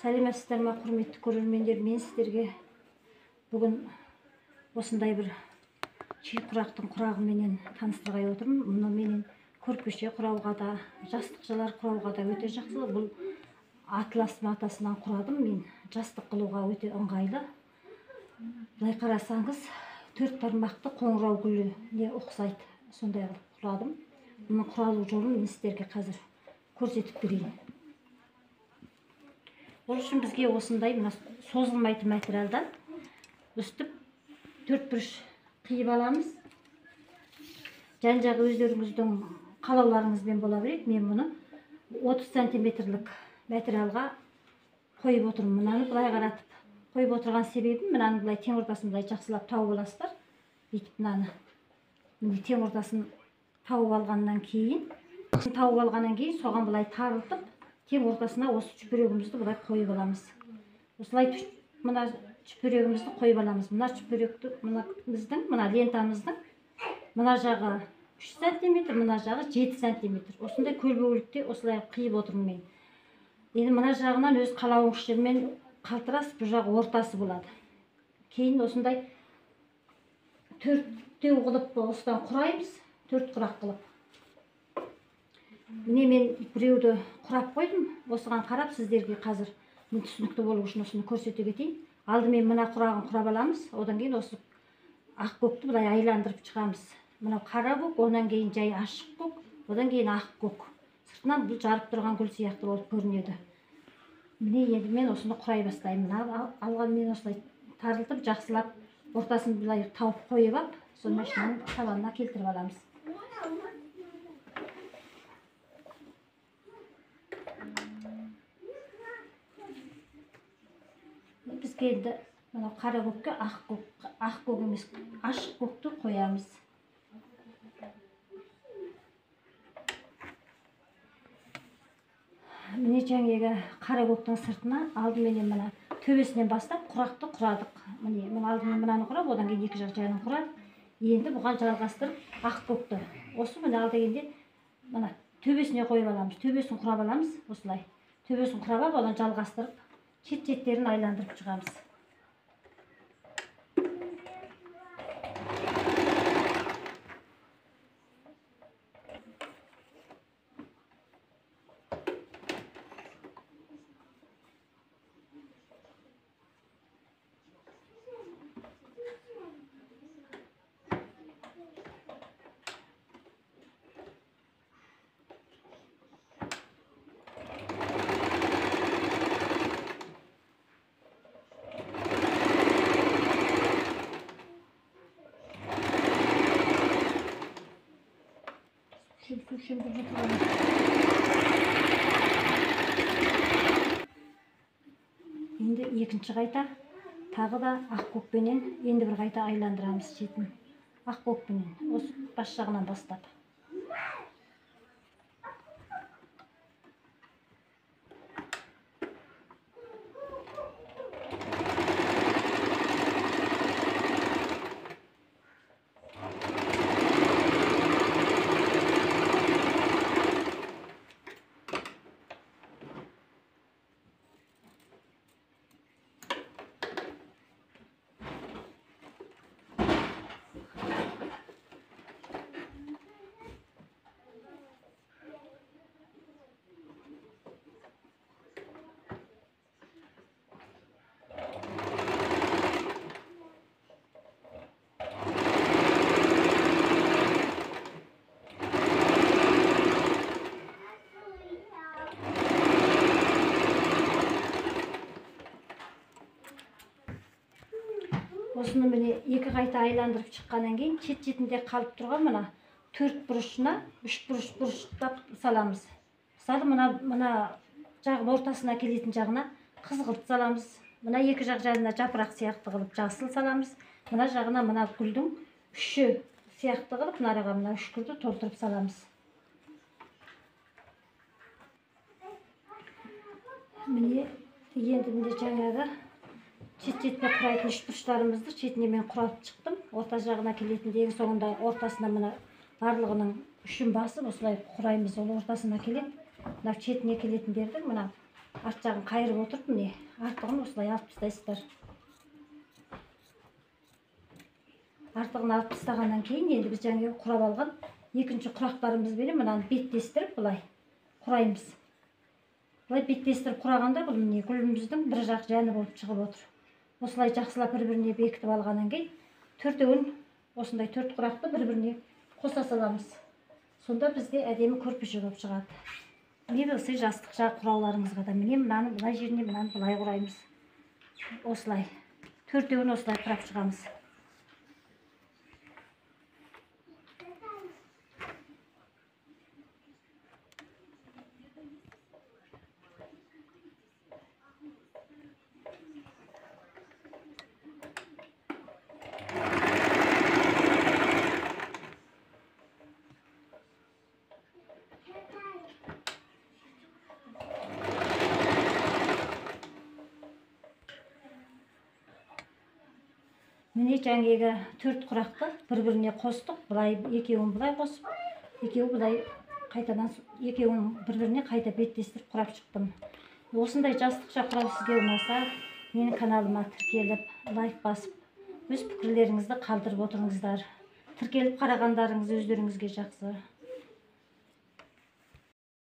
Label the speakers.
Speaker 1: Сәлеметсіздер ме, құрметті көрермендер? Мен сіздерге бүгін осындай бір чүй құрақтың құрағыменен таныстырғай отырмын. Мұны менен көрпеше құрауға да, жастық жалар құрауға да өте жақсы. Бұл атлас матасынан құрадым. Мен жастық қылуға өте ыңғайлы. Былай қарасаңыз, 4 тармақты қоңырау гүліне ұқсайды. Сондай қылып құрадым. Бұның құралу жолын мен сіздерге қазір көрсетіп берейін. Ол үшін бізге осындай созылмайтын материалдан үстіп 4 бұрыш қиып аламыз. Жан-жағы өздеріңіздің қалауларыңызбен бола береді. Мен мұны 30 сантиметрлік материалға қойып отырмын. Мынаны былай қаратып қойып отырған себебім, мынаны былай тең ортасын былай жақсылап тауып аласыздар. Бүйтіп мынаны тең ортасын тауып алғаннан кейін, соған былай тарылтып, тең ортасына осы чүпірегімізді былай қойып аламыз. Осылай мына чүпірегімізді қойып аламыз. Мына чүпіректі, мына лентамыздың мына жағы 3 сантиметр, мына жағы 7 сантиметр. Осындай көлбеулікте осылай қиып отырмын мен. Енді мына жағынан өз қалауыңыз жермен қалтырас, бұл жағы ортасы болады. Кейін осындай 4-теу қылып осыдан құраймыз, 4 құрақ қылып. Міне мен біреуді құрап қойдым. Осыған қарап сіздерге қазір түсінікті болу үшін осыны көрсете кетейін. Алдымен мына құрағын құрап аламыз. Одан кейін осы ақ көкті былай айландырып шығамыз. Мынау қара көк, одан кейін жай ашық көк, одан кейін ақ көк. Сыртынан бұл жарып тұрған гүл сияқты болып көрінеді. Міне енді мен осыны құрай бастаймын. Алған мен осылай тарылтып, жақсылап ортасын былай тауып қойып ап, соны машинаның табанына келтіріп аламыз. Бізге енді қара көкке ақ көк емес, ашық көкті қоямыз. Міне жаңағы қара көктің сыртына алдымен мына төбесінен бастап құрақты құрадық. Міне алдымен мынаны құрап, одан кейін екі жақ жағын құрап, енді бұған жалғастырып ақ көкті. Осы міне алдыгенде мына төбесіне қойып аламыз. Төбесін құрап аламыз, осылай. Төбесін құрап алып, одан жалғастырып, шет-шеттерін айландырып шығамыз. Енді екінші қайта тағы да ақ көкпенен енді бір қайта айландырамыз шетін. Ақ көкпенен, осы бас жағынан бастап. Осыны міне екі қайта айландырып шыққаннан кейін шет-шетінде қалып тұрған мына 4 бұрышына 3 бұрыштап саламыз. Мысалы мына жағын ортасына келетін жағына қызғылт саламыз. Мына екі жақ жағына жапырақ сияқты қылып жасыл саламыз. Мына жағына мына гүлдің үші сияқты қылып нараға мына 3 гүлді толтырып саламыз. Міне енді жаңағы шет-шетіне құрайтын үшбұрыштарымызды шетіне мен құрап шықтым. Орта жағына келетін ең соңында ортасына мына барлығының үшін басып осылай құраймыз. Ол ортасына келеді. Мына шетіне келетіндерді мына арт жағын қайырып отырып, міне артығын осылай алып тастайсыздар. Артығын алып тастағаннан кейін енді біз жаңағы құрап алған екінші құрақтарымызбен мынаны беттестіріп былай құраймыз. Былай беттестіріп құрағанда бұл міне гүліміздің бір жақ жәні болып шығып отыр. Осылай жақсылап бір-біріне бекітіп алғаннан кейін төртеуін осындай төрт құрақты бір-біріне қоса саламыз. Сонда бізде әдемі көрпеше болып шығады. Міне осы жастық жақ құрауларыңызға да міне мынаны былай жеріне мынаны былай құраймыз. Осылай төртеуін осылай құрап шығамыз. Міне жаңағы төрт құрақты бір-біріне қостық. Былай екеуін былай қосып, екеуі былай қайтадан екеуін бір-біріне қайта беттестіріп құрап шықтым. Осындай жастықша құрау сізге ұнаса, менің каналыма тіркеліп, лайк басып, өз пікірлеріңізді қалдырып отырыңыздар. Тіркеліп қарағандарыңыз өздеріңізге жақсы.